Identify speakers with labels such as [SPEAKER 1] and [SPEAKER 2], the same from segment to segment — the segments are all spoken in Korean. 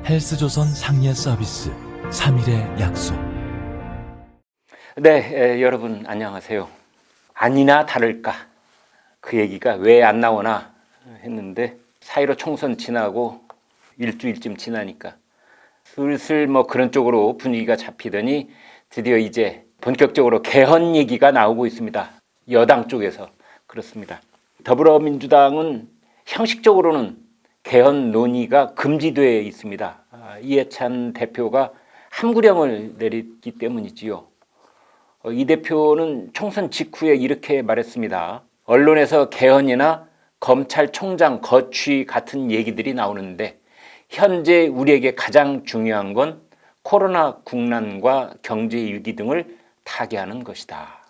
[SPEAKER 1] 헬스조선 상예 서비스 3일의 약속.
[SPEAKER 2] 네, 여러분 안녕하세요. 아니나 다를까 그 얘기가 왜 안 나오나 했는데 4.15 총선 지나고 일주일쯤 지나니까 슬슬 그런 쪽으로 분위기가 잡히더니 드디어 이제 본격적으로 개헌 얘기가 나오고 있습니다. 여당 쪽에서 그렇습니다. 더불어민주당은 형식적으로는 개헌 논의가 금지되어 있습니다. 이해찬 대표가 함구령을 내렸기 때문이지요. 이 대표는 총선 직후에 이렇게 말했습니다. 언론에서 개헌이나 검찰총장 거취 같은 얘기들이 나오는데 현재 우리에게 가장 중요한 건 코로나 국난과 경제 위기 등을 타개하는 것이다.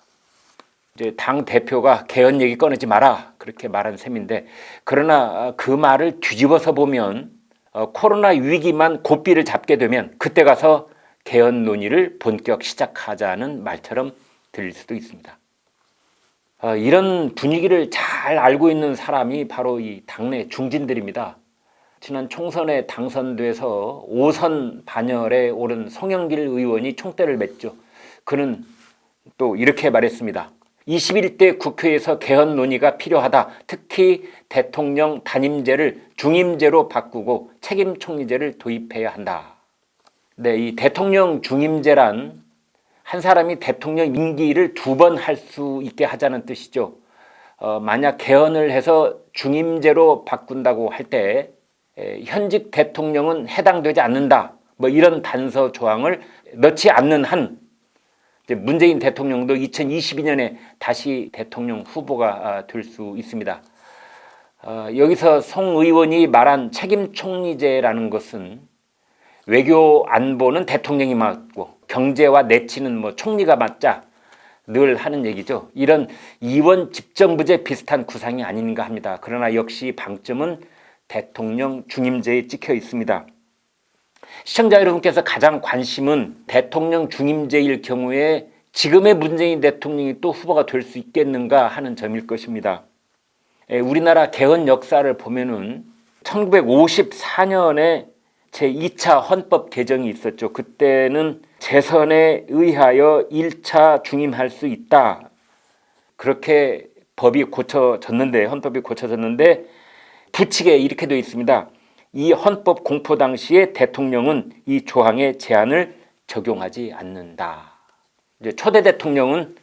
[SPEAKER 2] 이제 당 대표가 개헌 얘기 꺼내지 마라 그렇게 말한 셈인데, 그러나 그 말을 뒤집어서 보면 코로나 위기만 고삐를 잡게 되면 그때 가서 개헌 논의를 본격 시작하자는 말처럼 들릴 수도 있습니다. 이런 분위기를 잘 알고 있는 사람이 바로 이 당내 중진들입니다. 지난 총선에 당선돼서 5선 반열에 오른 송영길 의원이 총대를 맸죠. 그는 또 이렇게 말했습니다. 21대 국회에서 개헌 논의가 필요하다. 특히 대통령 단임제를 중임제로 바꾸고 책임총리제를 도입해야 한다. 네, 이 대통령 중임제란 한 사람이 대통령 임기를 2번 할 수 있게 하자는 뜻이죠. 만약 개헌을 해서 중임제로 바꾼다고 할 때 현직 대통령은 해당되지 않는다. 이런 단서 조항을 넣지 않는 한 문재인 대통령도 2022년에 다시 대통령 후보가 될 수 있습니다. 여기서 송 의원이 말한 책임총리제라는 것은 외교 안보는 대통령이 맡고 경제와 내치는 총리가 맡자 늘 하는 얘기죠. 이런 이원 집정부제 비슷한 구상이 아닌가 합니다. 그러나 역시 방점은 대통령 중임제에 찍혀 있습니다. 시청자 여러분께서 가장 관심은 대통령 중임제일 경우에 지금의 문재인 대통령이 또 후보가 될 수 있겠는가 하는 점일 것입니다. 우리나라 개헌 역사를 보면은 1954년에 제2차 헌법 개정이 있었죠. 그때는 재선에 의하여 1차 중임할 수 있다. 그렇게 헌법이 고쳐졌는데 부칙에 이렇게 되어 있습니다. 이 헌법 공포 당시에 대통령은 이 조항의 제한을 적용하지 않는다. 이제 초대 대통령은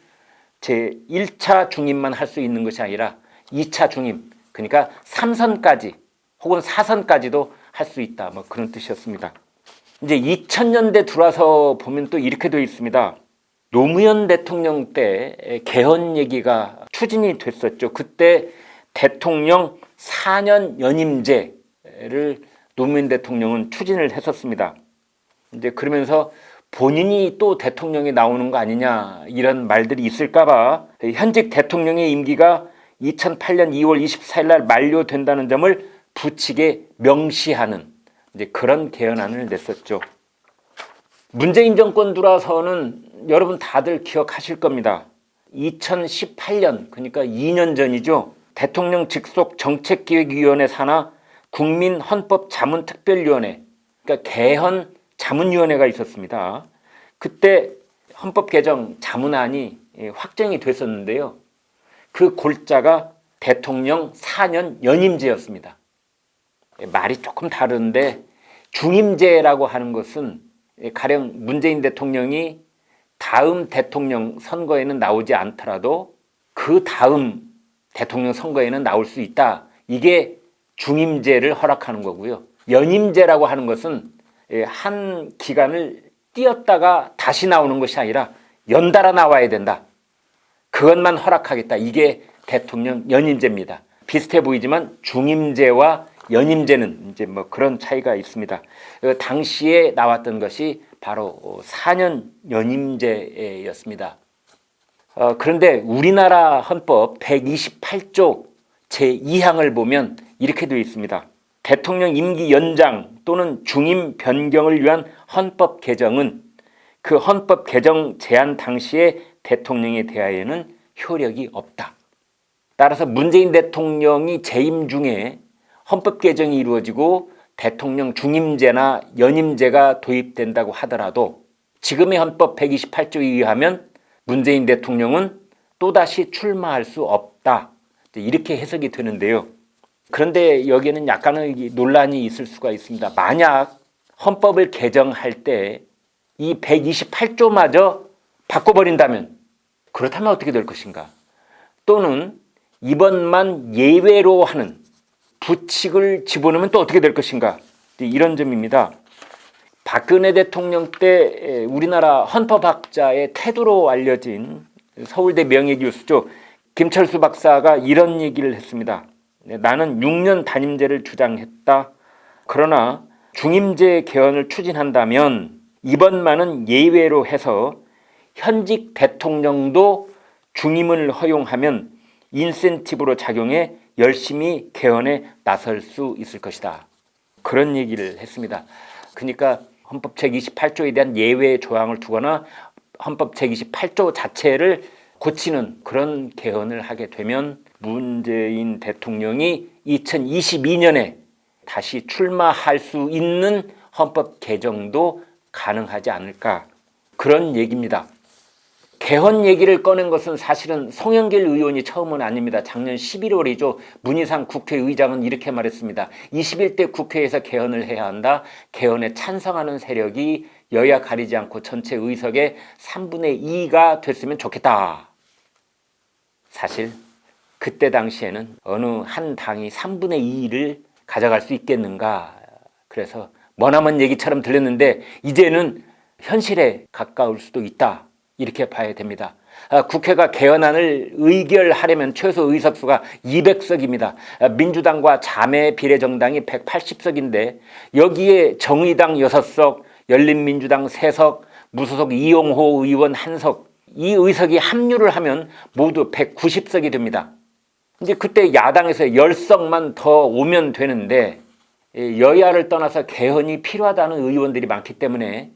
[SPEAKER 2] 제1차 중임만 할 수 있는 것이 아니라 2차 중임, 그러니까 3선까지 혹은 4선까지도 할 수 있다. 그런 뜻이었습니다. 이제 2000년대 들어와서 보면 또 이렇게 되어 있습니다. 노무현 대통령 때 개헌 얘기가 추진이 됐었죠. 그때 대통령 4년 연임제를 노무현 대통령은 추진을 했었습니다. 이제 그러면서 본인이 또 대통령이 나오는 거 아니냐 이런 말들이 있을까봐 현직 대통령의 임기가 2008년 2월 24일 날 만료된다는 점을 부칙에 명시하는 이제 그런 개헌안을 냈었죠. 문재인 정권 들어와서는 여러분 다들 기억하실 겁니다. 2018년 그러니까 2년 전이죠. 대통령 직속 정책기획위원회 산하 국민헌법자문특별위원회, 그러니까 개헌 자문위원회가 있었습니다. 그때 헌법 개정 자문안이 확정이 됐었는데요. 그 골자가 대통령 4년 연임제였습니다. 말이 조금 다른데 중임제라고 하는 것은 가령 문재인 대통령이 다음 대통령 선거에는 나오지 않더라도 그 다음 대통령 선거에는 나올 수 있다. 이게 중임제를 허락하는 거고요. 연임제라고 하는 것은 한 기간을 띄었다가 다시 나오는 것이 아니라 연달아 나와야 된다. 그것만 허락하겠다. 이게 대통령 연임제입니다. 비슷해 보이지만 중임제와 연임제는 이제 그런 차이가 있습니다. 당시에 나왔던 것이 바로 4년 연임제였습니다. 그런데 우리나라 헌법 128조 제2항을 보면 이렇게 되어 있습니다. 대통령 임기 연장 또는 중임 변경을 위한 헌법 개정은 그 헌법 개정 제한 당시에 대통령에 대하여는 효력이 없다. 따라서 문재인 대통령이 재임 중에 헌법 개정이 이루어지고 대통령 중임제나 연임제가 도입된다고 하더라도 지금의 헌법 128조에 의하면 문재인 대통령은 또다시 출마할 수 없다. 이렇게 해석이 되는데요. 그런데 여기에는 약간의 논란이 있을 수가 있습니다. 만약 헌법을 개정할 때 이 128조마저 바꿔버린다면 그렇다면 어떻게 될 것인가? 또는 이번만 예외로 하는 부칙을 집어넣으면 또 어떻게 될 것인가? 이런 점입니다. 박근혜 대통령 때 우리나라 헌법학자의 태도로 알려진 서울대 명예교수죠. 김철수 박사가 이런 얘기를 했습니다. 나는 6년 단임제를 주장했다. 그러나 중임제 개헌을 추진한다면 이번만은 예외로 해서 현직 대통령도 중임을 허용하면 인센티브로 작용해 열심히 개헌에 나설 수 있을 것이다. 그런 얘기를 했습니다. 그러니까 헌법 제28조에 대한 예외 조항을 두거나 헌법 제28조 자체를 고치는 그런 개헌을 하게 되면 문재인 대통령이 2022년에 다시 출마할 수 있는 헌법 개정도 가능하지 않을까, 그런 얘기입니다. 개헌 얘기를 꺼낸 것은 사실은 송영길 의원이 처음은 아닙니다. 작년 11월이죠. 문희상 국회의장은 이렇게 말했습니다. 21대 국회에서 개헌을 해야 한다. 개헌에 찬성하는 세력이 여야 가리지 않고 전체 의석의 3분의 2가 됐으면 좋겠다. 사실 그때 당시에는 어느 한 당이 3분의 2를 가져갈 수 있겠는가. 그래서 머나먼 얘기처럼 들렸는데 이제는 현실에 가까울 수도 있다. 이렇게 봐야 됩니다. 국회가 개헌안을 의결하려면 최소 의석수가 200석입니다. 민주당과 자매 비례정당이 180석인데 여기에 정의당 6석, 열린민주당 3석, 무소속 이용호 의원 1석, 이 의석이 합류를 하면 모두 190석이 됩니다. 이제 그때 야당에서 10석만 더 오면 되는데 여야를 떠나서 개헌이 필요하다는 의원들이 많기 때문에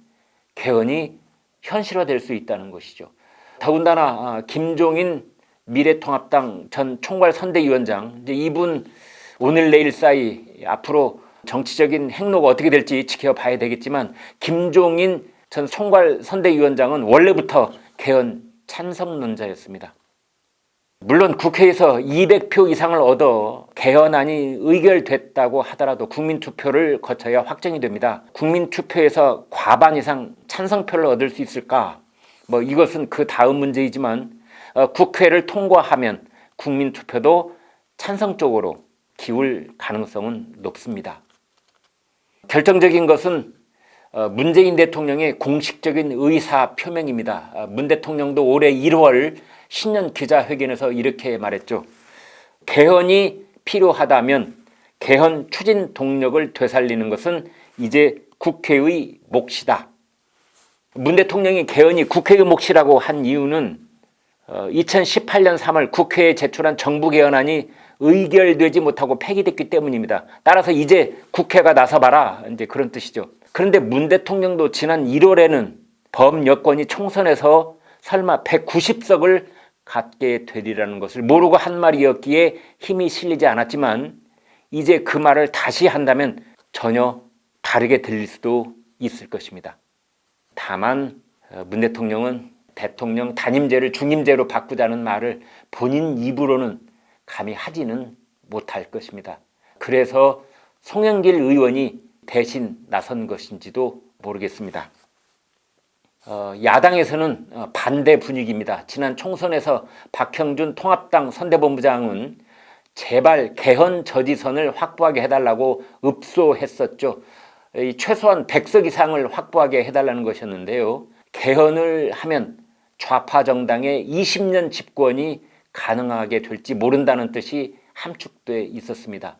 [SPEAKER 2] 개헌이 현실화될 수 있다는 것이죠. 더군다나 김종인 미래통합당 전 총괄선대위원장, 이제 이분 오늘 내일 사이 앞으로 정치적인 행로가 어떻게 될지 지켜봐야 되겠지만 김종인 전 총괄선대위원장은 원래부터 개헌 찬성론자였습니다. 물론 국회에서 200표 이상을 얻어 개헌안이 의결됐다고 하더라도 국민투표를 거쳐야 확정이 됩니다. 국민투표에서 과반 이상 찬성표를 얻을 수 있을까? 이것은 그 다음 문제이지만 국회를 통과하면 국민투표도 찬성 쪽으로 기울 가능성은 높습니다. 결정적인 것은 문재인 대통령의 공식적인 의사 표명입니다. 문 대통령도 올해 1월 신년 기자회견에서 이렇게 말했죠. 개헌이 필요하다면 개헌 추진 동력을 되살리는 것은 이제 국회의 몫이다. 문 대통령이 개헌이 국회의 몫이라고 한 이유는 2018년 3월 국회에 제출한 정부 개헌안이 의결되지 못하고 폐기됐기 때문입니다. 따라서 이제 국회가 나서봐라, 이제 그런 뜻이죠. 그런데 문 대통령도 지난 1월에는 범여권이 총선에서 설마 190석을 갖게 되리라는 것을 모르고 한 말이었기에 힘이 실리지 않았지만 이제 그 말을 다시 한다면 전혀 다르게 들릴 수도 있을 것입니다. 다만 문 대통령은 대통령 단임제를 중임제로 바꾸자는 말을 본인 입으로는 감히 하지는 못할 것입니다. 그래서 송영길 의원이 대신 나선 것인지도 모르겠습니다. 야당에서는 반대 분위기입니다. 지난 총선에서 박형준 통합당 선대본부장은 제발 개헌 저지선을 확보하게 해달라고 읍소했었죠. 최소한 100석 이상을 확보하게 해달라는 것이었는데요. 개헌을 하면 좌파 정당의 20년 집권이 가능하게 될지 모른다는 뜻이 함축돼 있었습니다.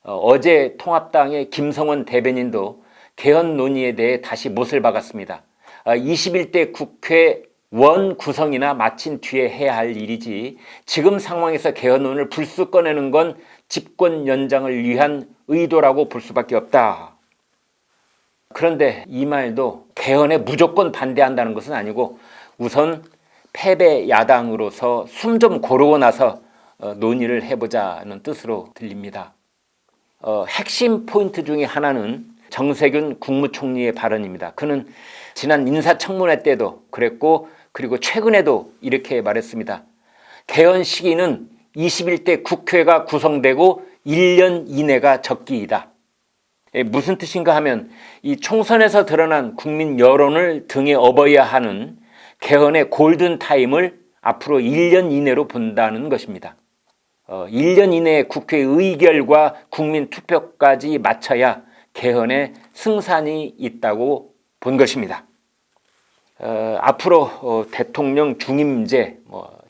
[SPEAKER 2] 어제 통합당의 김성원 대변인도 개헌 논의에 대해 다시 못을 박았습니다. 21대 국회 원 구성이나 마친 뒤에 해야 할 일이지 지금 상황에서 개헌론을 불쑥 꺼내는 건 집권 연장을 위한 의도라고 볼 수밖에 없다. 그런데 이 말도 개헌에 무조건 반대한다는 것은 아니고 우선 패배 야당으로서 숨 좀 고르고 나서 논의를 해보자는 뜻으로 들립니다. 핵심 포인트 중에 하나는 정세균 국무총리의 발언입니다. 그는 지난 인사청문회 때도 그랬고 그리고 최근에도 이렇게 말했습니다. 개헌 시기는 21대 국회가 구성되고 1년 이내가 적기이다. 무슨 뜻인가 하면 이 총선에서 드러난 국민 여론을 등에 업어야 하는 개헌의 골든타임을 앞으로 1년 이내로 본다는 것입니다. 1년 이내에 국회 의결과 국민 투표까지 마쳐야 개헌의 승산이 있다고 본 것입니다. 앞으로 대통령 중임제,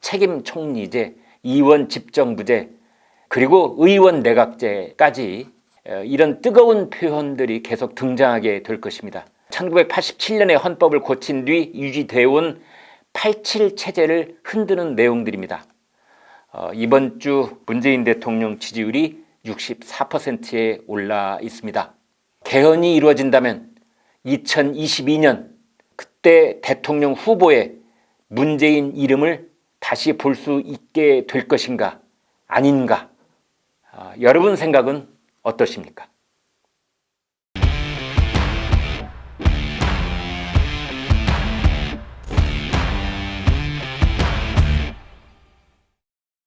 [SPEAKER 2] 책임 총리제, 의원 집정부제, 그리고 의원 내각제까지 이런 뜨거운 표현들이 계속 등장하게 될 것입니다. 1987년에 헌법을 고친 뒤 유지되어 온 87 체제를 흔드는 내용들입니다. 이번 주 문재인 대통령 지지율이 64%에 올라 있습니다. 개헌이 이루어진다면 2022년 그때 대통령 후보에 문재인 이름을 다시 볼 수 있게 될 것인가 아닌가? 여러분 생각은 어떠십니까?